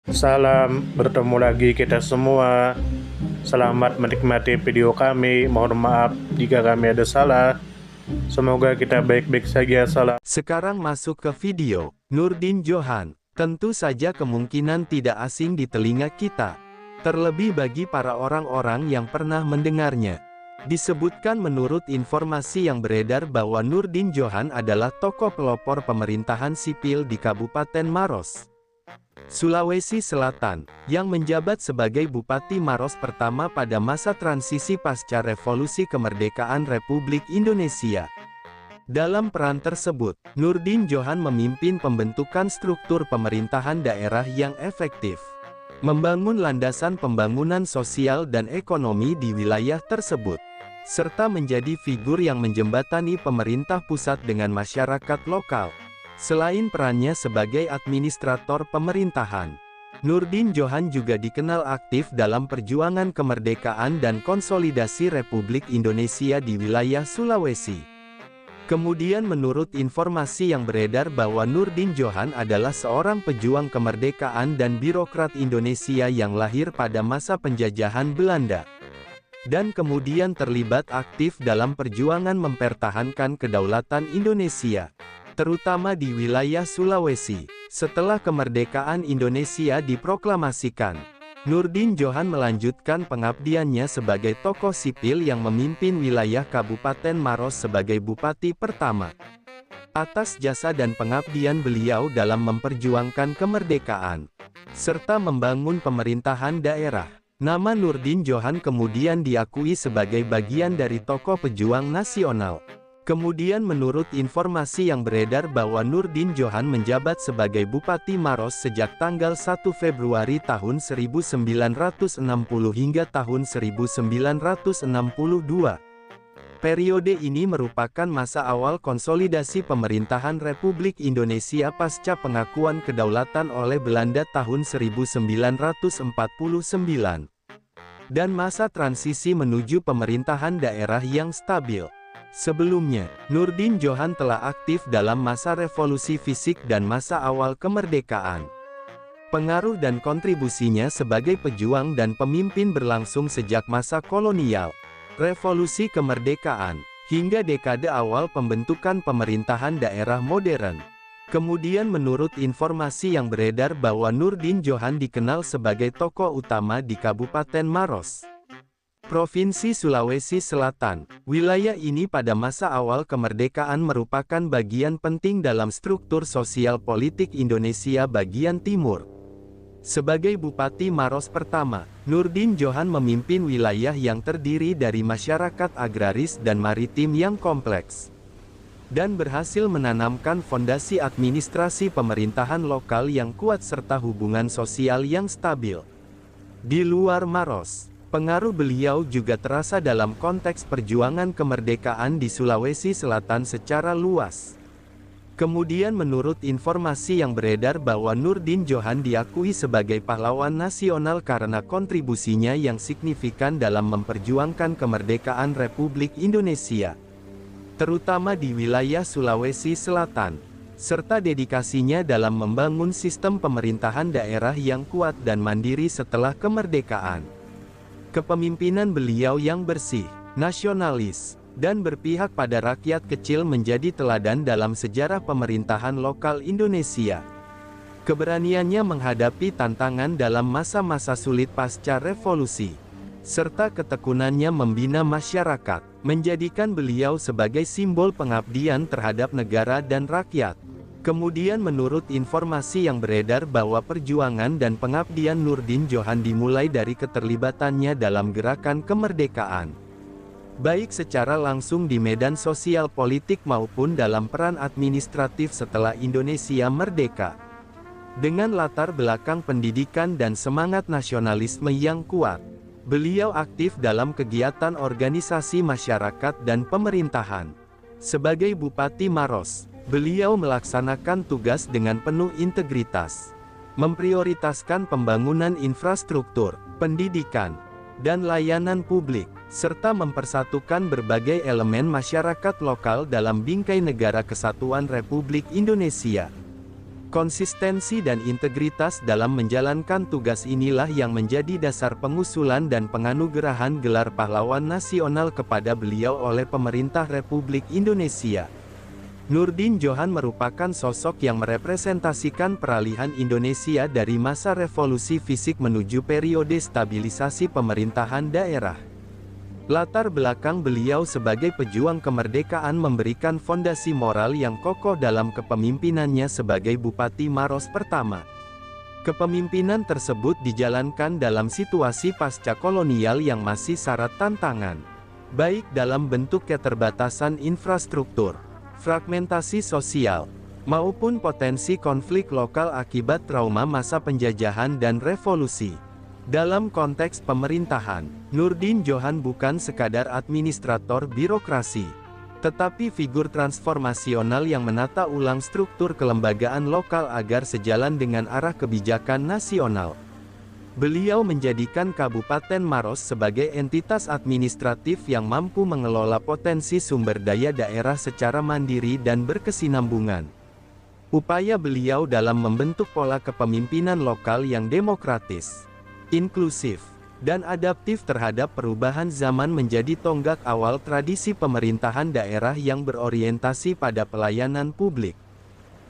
Salam, bertemu lagi kita semua. Selamat menikmati video kami. Mohon maaf jika kami ada salah. Semoga kita baik-baik saja. Salam. Sekarang masuk ke video. Nurdin Johan, tentu saja kemungkinan tidak asing di telinga kita. Terlebih bagi para orang-orang yang pernah mendengarnya. Disebutkan menurut informasi yang beredar bahwa Nurdin Johan adalah tokoh pelopor pemerintahan sipil di Kabupaten Maros, Sulawesi Selatan, yang menjabat sebagai Bupati Maros pertama pada masa transisi pasca Revolusi Kemerdekaan Republik Indonesia. Dalam peran tersebut, Nurdin Johan memimpin pembentukan struktur pemerintahan daerah yang efektif, membangun landasan pembangunan sosial dan ekonomi di wilayah tersebut, serta menjadi figur yang menjembatani pemerintah pusat dengan masyarakat lokal. Selain perannya sebagai administrator pemerintahan, Nurdin Johan juga dikenal aktif dalam perjuangan kemerdekaan dan konsolidasi Republik Indonesia di wilayah Sulawesi. Kemudian menurut informasi yang beredar bahwa Nurdin Johan adalah seorang pejuang kemerdekaan dan birokrat Indonesia yang lahir pada masa penjajahan Belanda, dan kemudian terlibat aktif dalam perjuangan mempertahankan kedaulatan Indonesia, terutama di wilayah Sulawesi. Setelah kemerdekaan Indonesia diproklamasikan, Nurdin Johan melanjutkan pengabdiannya sebagai tokoh sipil yang memimpin wilayah Kabupaten Maros sebagai bupati pertama. Atas jasa dan pengabdian beliau dalam memperjuangkan kemerdekaan, serta membangun pemerintahan daerah, nama Nurdin Johan kemudian diakui sebagai bagian dari tokoh pejuang nasional. Kemudian menurut informasi yang beredar bahwa Nurdin Johan menjabat sebagai Bupati Maros sejak tanggal 1 Februari tahun 1960 hingga tahun 1962. Periode ini merupakan masa awal konsolidasi pemerintahan Republik Indonesia pasca pengakuan kedaulatan oleh Belanda tahun 1949, dan masa transisi menuju pemerintahan daerah yang stabil. Sebelumnya, Nurdin Johan telah aktif dalam masa revolusi fisik dan masa awal kemerdekaan. Pengaruh dan kontribusinya sebagai pejuang dan pemimpin berlangsung sejak masa kolonial, revolusi kemerdekaan, hingga dekade awal pembentukan pemerintahan daerah modern. Kemudian menurut informasi yang beredar bahwa Nurdin Johan dikenal sebagai tokoh utama di Kabupaten Maros, Provinsi Sulawesi Selatan. Wilayah ini pada masa awal kemerdekaan merupakan bagian penting dalam struktur sosial politik Indonesia bagian timur. Sebagai Bupati Maros pertama, Nurdin Johan memimpin wilayah yang terdiri dari masyarakat agraris dan maritim yang kompleks, dan berhasil menanamkan fondasi administrasi pemerintahan lokal yang kuat serta hubungan sosial yang stabil. Di luar Maros, pengaruh beliau juga terasa dalam konteks perjuangan kemerdekaan di Sulawesi Selatan secara luas. Kemudian menurut informasi yang beredar bahwa Nurdin Johan diakui sebagai pahlawan nasional karena kontribusinya yang signifikan dalam memperjuangkan kemerdekaan Republik Indonesia, terutama di wilayah Sulawesi Selatan, serta dedikasinya dalam membangun sistem pemerintahan daerah yang kuat dan mandiri setelah kemerdekaan. Kepemimpinan beliau yang bersih, nasionalis, dan berpihak pada rakyat kecil menjadi teladan dalam sejarah pemerintahan lokal Indonesia. Keberaniannya menghadapi tantangan dalam masa-masa sulit pasca revolusi, serta ketekunannya membina masyarakat, menjadikan beliau sebagai simbol pengabdian terhadap negara dan rakyat. Kemudian menurut informasi yang beredar bahwa perjuangan dan pengabdian Nurdin Johan dimulai dari keterlibatannya dalam gerakan kemerdekaan, baik secara langsung di medan sosial politik maupun dalam peran administratif setelah Indonesia merdeka. Dengan latar belakang pendidikan dan semangat nasionalisme yang kuat, beliau aktif dalam kegiatan organisasi masyarakat dan pemerintahan. Sebagai Bupati Maros, beliau melaksanakan tugas dengan penuh integritas, memprioritaskan pembangunan infrastruktur, pendidikan, dan layanan publik, serta mempersatukan berbagai elemen masyarakat lokal dalam bingkai negara kesatuan Republik Indonesia. Konsistensi dan integritas dalam menjalankan tugas inilah yang menjadi dasar pengusulan dan penganugerahan gelar pahlawan nasional kepada beliau oleh pemerintah Republik Indonesia. Nurdin Johan merupakan sosok yang merepresentasikan peralihan Indonesia dari masa revolusi fisik menuju periode stabilisasi pemerintahan daerah. Latar belakang beliau sebagai pejuang kemerdekaan memberikan fondasi moral yang kokoh dalam kepemimpinannya sebagai Bupati Maros pertama. Kepemimpinan tersebut dijalankan dalam situasi pasca kolonial yang masih syarat tantangan, baik dalam bentuk keterbatasan infrastruktur, fragmentasi sosial, maupun potensi konflik lokal akibat trauma masa penjajahan dan revolusi. Dalam konteks pemerintahan, Nurdin Johan bukan sekadar administrator birokrasi, tetapi figur transformasional yang menata ulang struktur kelembagaan lokal agar sejalan dengan arah kebijakan nasional. Beliau menjadikan Kabupaten Maros sebagai entitas administratif yang mampu mengelola potensi sumber daya daerah secara mandiri dan berkesinambungan. Upaya beliau dalam membentuk pola kepemimpinan lokal yang demokratis, inklusif, dan adaptif terhadap perubahan zaman menjadi tonggak awal tradisi pemerintahan daerah yang berorientasi pada pelayanan publik.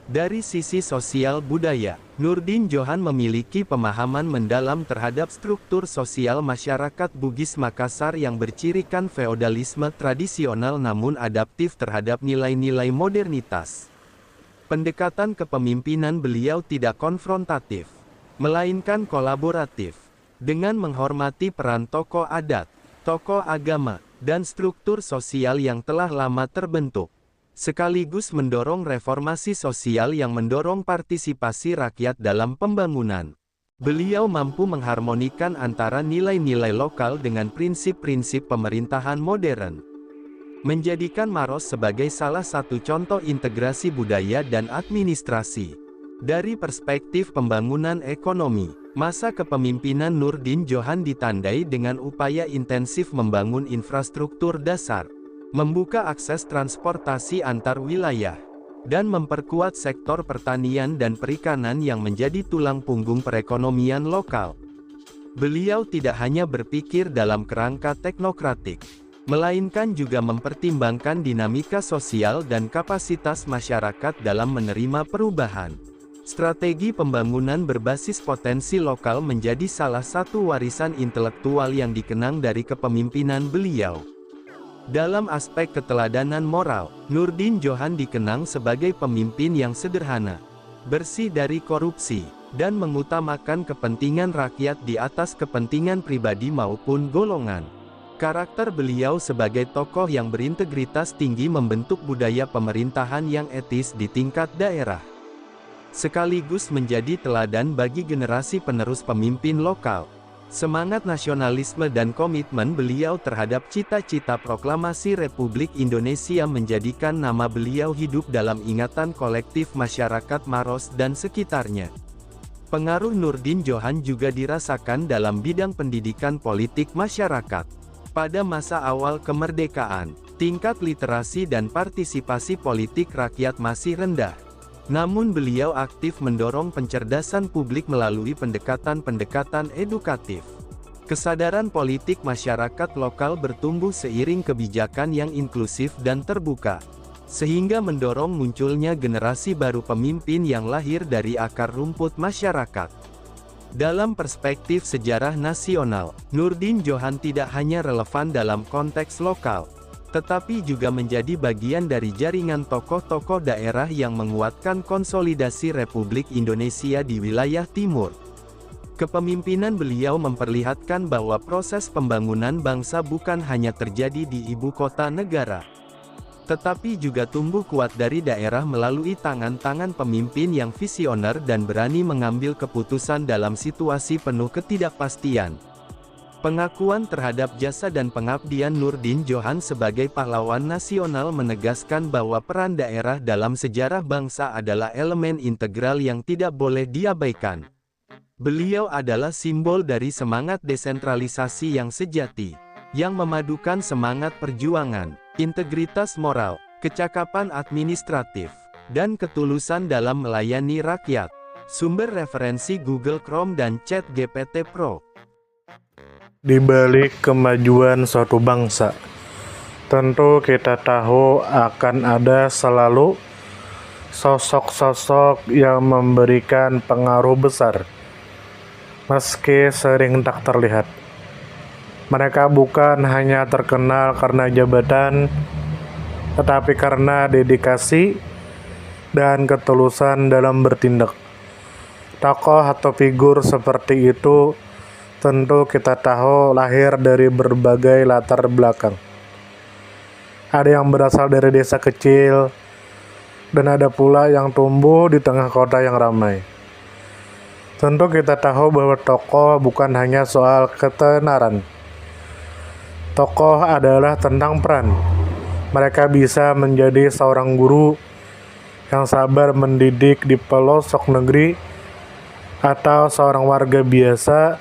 Dari sisi sosial budaya, Nurdin Johan memiliki pemahaman mendalam terhadap struktur sosial masyarakat Bugis Makassar yang bercirikan feodalisme tradisional namun adaptif terhadap nilai-nilai modernitas. Pendekatan kepemimpinan beliau tidak konfrontatif, melainkan kolaboratif, dengan menghormati peran tokoh adat, tokoh agama, dan struktur sosial yang telah lama terbentuk, sekaligus mendorong reformasi sosial yang mendorong partisipasi rakyat dalam pembangunan. Beliau mampu mengharmonikan antara nilai-nilai lokal dengan prinsip-prinsip pemerintahan modern, menjadikan Maros sebagai salah satu contoh integrasi budaya dan administrasi. Dari perspektif pembangunan ekonomi, masa kepemimpinan Nurdin Johan ditandai dengan upaya intensif membangun infrastruktur dasar, membuka akses transportasi antar wilayah, dan memperkuat sektor pertanian dan perikanan yang menjadi tulang punggung perekonomian lokal. Beliau tidak hanya berpikir dalam kerangka teknokratik, melainkan juga mempertimbangkan dinamika sosial dan kapasitas masyarakat dalam menerima perubahan. Strategi pembangunan berbasis potensi lokal menjadi salah satu warisan intelektual yang dikenang dari kepemimpinan beliau. Dalam aspek keteladanan moral, Nurdin Johan dikenang sebagai pemimpin yang sederhana, bersih dari korupsi, dan mengutamakan kepentingan rakyat di atas kepentingan pribadi maupun golongan. Karakter beliau sebagai tokoh yang berintegritas tinggi membentuk budaya pemerintahan yang etis di tingkat daerah, sekaligus menjadi teladan bagi generasi penerus pemimpin lokal. Semangat nasionalisme dan komitmen beliau terhadap cita-cita proklamasi Republik Indonesia menjadikan nama beliau hidup dalam ingatan kolektif masyarakat Maros dan sekitarnya. Pengaruh Nurdin Johan juga dirasakan dalam bidang pendidikan politik masyarakat. Pada masa awal kemerdekaan, tingkat literasi dan partisipasi politik rakyat masih rendah. Namun beliau aktif mendorong pencerdasan publik melalui pendekatan-pendekatan edukatif. Kesadaran politik masyarakat lokal bertumbuh seiring kebijakan yang inklusif dan terbuka, sehingga mendorong munculnya generasi baru pemimpin yang lahir dari akar rumput masyarakat. Dalam perspektif sejarah nasional, Nurdin Johan tidak hanya relevan dalam konteks lokal, tetapi juga menjadi bagian dari jaringan tokoh-tokoh daerah yang menguatkan konsolidasi Republik Indonesia di wilayah timur. Kepemimpinan beliau memperlihatkan bahwa proses pembangunan bangsa bukan hanya terjadi di ibu kota negara, tetapi juga tumbuh kuat dari daerah melalui tangan-tangan pemimpin yang visioner dan berani mengambil keputusan dalam situasi penuh ketidakpastian. Pengakuan terhadap jasa dan pengabdian Nurdin Johan sebagai pahlawan nasional menegaskan bahwa peran daerah dalam sejarah bangsa adalah elemen integral yang tidak boleh diabaikan. Beliau adalah simbol dari semangat desentralisasi yang sejati, yang memadukan semangat perjuangan, integritas moral, kecakapan administratif, dan ketulusan dalam melayani rakyat. Sumber referensi Google Chrome dan ChatGPT Pro. Di balik kemajuan suatu bangsa, tentu kita tahu akan ada selalu sosok-sosok yang memberikan pengaruh besar, meski sering tak terlihat. Mereka bukan hanya terkenal karena jabatan, tetapi karena dedikasi dan ketulusan dalam bertindak. Tokoh atau figur seperti itu tentu kita tahu lahir dari berbagai latar belakang. Ada yang berasal dari desa kecil, dan ada pula yang tumbuh di tengah kota yang ramai. Tentu kita tahu bahwa tokoh bukan hanya soal ketenaran. Tokoh adalah tentang peran. Mereka bisa menjadi seorang guru yang sabar mendidik di pelosok negeri, atau seorang warga biasa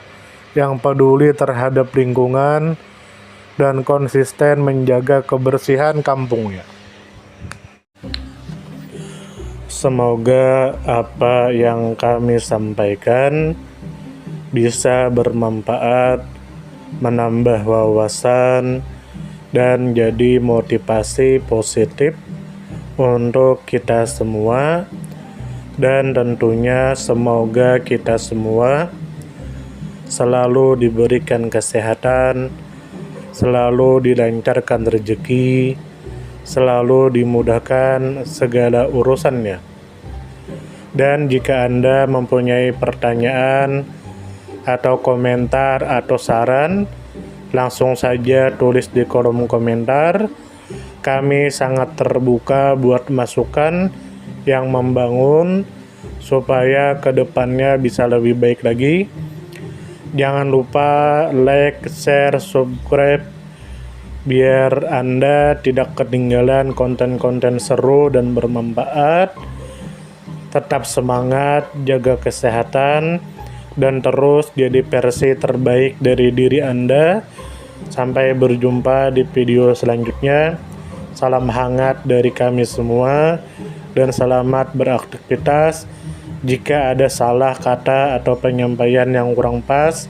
yang peduli terhadap lingkungan dan konsisten menjaga kebersihan kampungnya. Semoga apa yang kami sampaikan bisa bermanfaat, menambah wawasan, dan jadi motivasi positif untuk kita semua. Dan tentunya semoga kita semua selalu diberikan kesehatan, selalu dilancarkan rezeki, selalu dimudahkan segala urusannya. Dan jika Anda mempunyai pertanyaan atau komentar atau saran, langsung saja tulis di kolom komentar. Kami sangat terbuka buat masukan yang membangun supaya kedepannya bisa lebih baik lagi. Jangan lupa like, share, subscribe biar Anda tidak ketinggalan konten-konten seru dan bermanfaat. Tetap semangat, jaga kesehatan, dan terus jadi versi terbaik dari diri Anda. Sampai berjumpa di video selanjutnya. Salam hangat dari kami semua, dan selamat beraktivitas. Jika ada salah kata atau penyampaian yang kurang pas,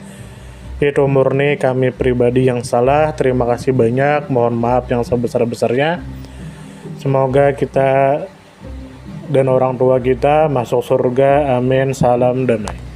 itu murni kami pribadi yang salah. Terima kasih banyak, mohon maaf yang sebesar-besarnya. Semoga kita dan orang tua kita masuk surga, amin. Salam damai.